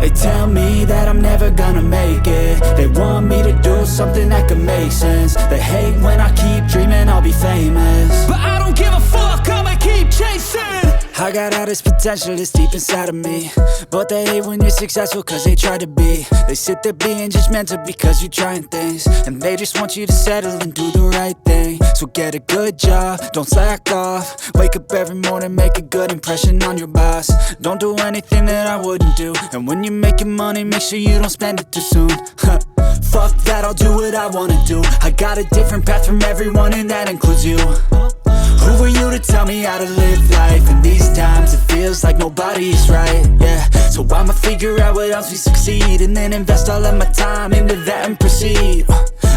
They tell me that I'm never gonna make it. They want me to do something that could make sense. They hate when I keep dreaming I'll be famous, but I don't give a fuck, I'ma keep chasing. I got all this potential that's deep inside of me, but they hate when you're successful cause they try to be. They sit there being judgmental because you're trying things, and they just want you to settle and do the right thing. So get a good job, don't slack off. Wake up every morning, make a good impression on your boss. Don't do anything that I wouldn't do, and when you're making money, make sure you don't spend it too soon. Fuck that, I'll do what I wanna do. I got a different path from everyone, and that includes you. Who are you to tell me how to live life? In these times it feels like nobody's right, yeah. So I'ma figure out what else we succeed, and then invest all of my time into that and proceed.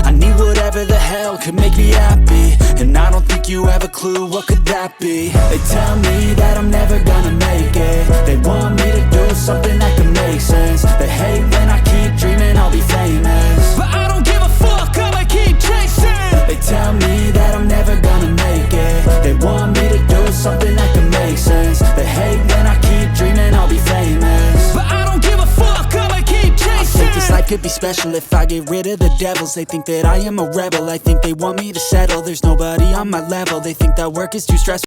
I need whatever the hell could make me happy, and I don't think you have a clue what could that be. They tell me that I'm never gonna make it. They want me to do something that could make sense. They hate when I keep dreaming I'll be famous, but I don't give a fuck, I'ma keep chasing. They tell me that I'm never gonna make it. They want me to do something that can make sense. They hate when I keep dreaming I'll be famous, but I don't give a fuck, I'ma keep chasing. I think this life could be special if I get rid of the devils. They think that I am a rebel, I think they want me to settle. There's nobody on my level, they think that work is too stressful.